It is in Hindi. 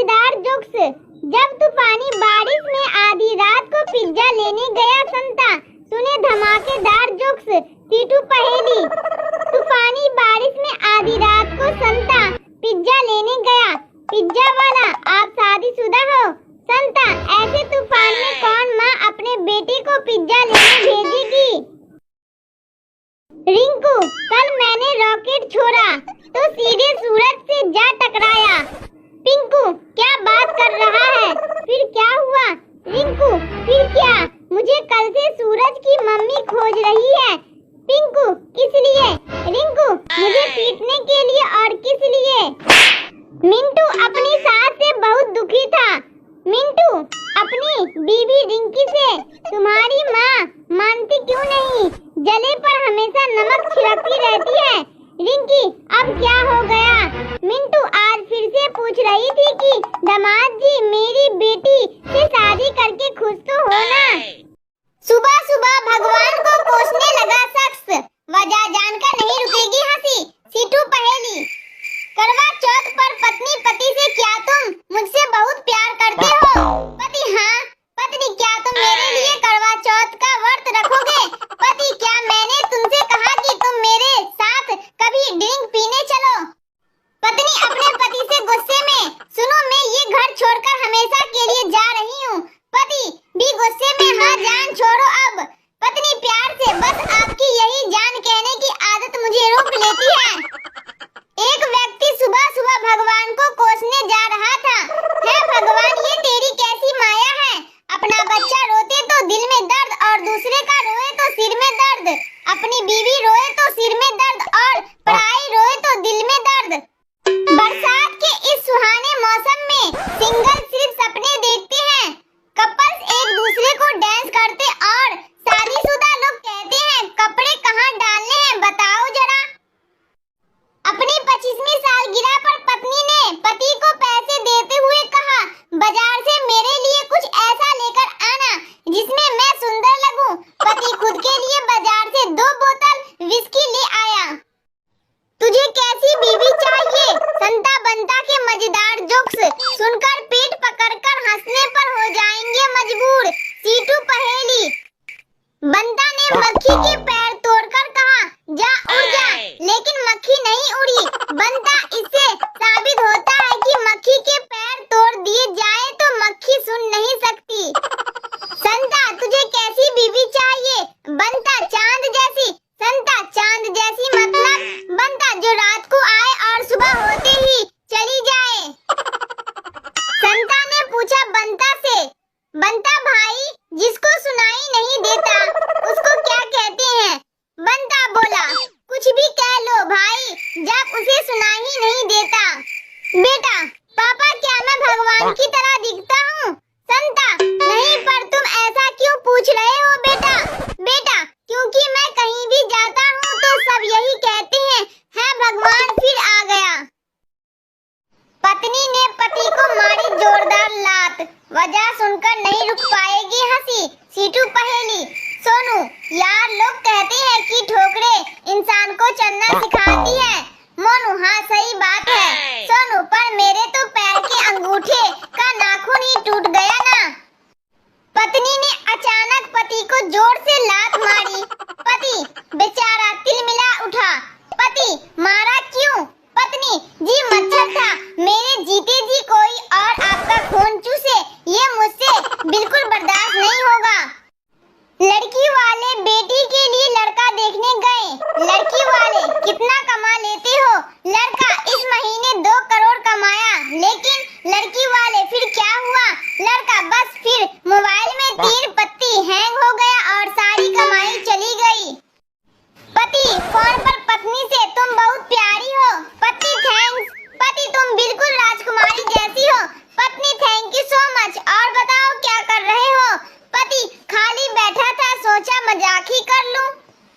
मजेदार जोक्स। जब तूफानी बारिश में आधी रात को पिज्जा लेने गया संता, सुने धमाकेदार जोक्स। सीटू पहेली। तूफानी बारिश में आधी रात को संता पिज्जा लेने गया। पिज्जा वाला, आप शादीशुदा हो? संता, ऐसे तूफान में कौन माँ अपने बेटे को पिज्जा लेने भेजेगी? रिंकू, कल मैंने रॉकेट छोड़ा तो सीधे सूरज से जा टकराया। पिंकू, क्या बात कर रहा है? फिर क्या हुआ? रिंकू, फिर क्या? मुझे कल से सूरज की मम्मी खोज रही है। पिंकू, किस लिए? रिंकू, मुझे पीटने के लिए। और किस लिए? मिंटू अपनी सास से बहुत दुखी था। मिंटू, अपनी बीवी रिंकी से। तुम्हारी माँ मानती क्यों नहीं? जले पर हमेशा नमक छिड़कती रहती है। रिंकी, अब क्या हो गया? मिंटू आज फिर से पूछ रही थी कि दामाद जी मेरी बेटी से शादी करके खुश तो हो ना। सुबह सुबह भगवान को कोसने लगा शख्स, वजह जानकर नहीं रुकेगी हंसी। सीटू पहेली। करवा चौथ पर पत्नी पति से, क्या तुम मुझसे बहुत प्यार करते हो? पति, हाँ। पत्नी, क्या तुम मेरे लिए करवा चौथ का व्रत रखोगे? पति, क्या मैंने तुमसे कहा कि तुम मेरे साथ कभी ड्रिंक पीने चलो? पत्नी अपने पति से गुस्से में, सुनो मैं ये घर छोड़कर हमेशा के लिए जा रही हूँ। पति भी गुस्से में, हाँ जान छोड़ो अब। पत्नी प्यार से, बस आपकी यही जान कहने की आदत मुझे रोक लेती है। एक व्यक्ति सुबह सुबह भगवान को कोसने जा रहा था। हे भगवान, ये तेरी कैसी माया है? अपना बच्चा रोते तो दिल में दर्द और दूसरे का रोए तो सिर में दर्द। अपनी बीवी रोए तो सिर में दर्द और पराई रोए तो दिल में दर्द। बरसात के इस सुहाने मौसम में सिंगल सिर्फ सपने देखते हैं। कपल्स एक दूसरे को डांस करते और शादीशुदा लोग कहते हैं कपड़े कहाँ डालने हैं बताओ जरा। अपनी 25वीं सालगिरह पर पत्नी ने पति को पैसे देते हुए कहा, बाजार से मेरे लिए कुछ ऐसा लेकर आना जिसमें मैं सुंदर लगूं। पति खुद के लिए बाजार से 2 बोतल विस्की ले आया। तुझे कैसी बीवी चाहिए? संता बंता के मजेदार जोक्स सुनकर पेट पकड़कर हंसने पर हो जाएंगे मजबूर। सीटू पहेली। बंता ने मक्खी के पैर तोड़कर कहा, जा उड़ जा, लेकिन मक्खी नहीं उड़ी। बंता, इससे साबित होता है कि मक्खी के पैर तोड़ दिए जाए तो मक्खी सुन नहीं सकती। संता, तुझे कैसी बीवी चाहिए? बंता, चांद जैसी। संता, चांद जैसी मतलब? बंता, जो रात को आए और सुबह होते ही चली जाए। संता ने पूछा बंता से, बंता भाई, जिसको सुनाई नहीं देता उसको क्या कहते हैं? बंता बोला, कुछ भी कह लो भाई, जब उसे सुनाई नहीं देता। बेटा, पापा क्या मैं भगवान की तरह दिखता हूँ? संता, नहीं, पर तुम ऐसा क्यों पूछ रहे हो बेटा? बेटा, क्योंकि मैं कहीं भी जाता हूँ तो सब यही कहते हैं, है भगवान फिर आ गया। पत्नी ने पति को मारी जोरदार लात, वजह सुनकर नहीं रुक पाएगी हंसी। सीटू पहेली। सोनू, यार लोग कहते हैं कि ठोकरें इंसान को चलना सिखाती है। मोनू, हाँ सही बात है सोनू, पर मेरे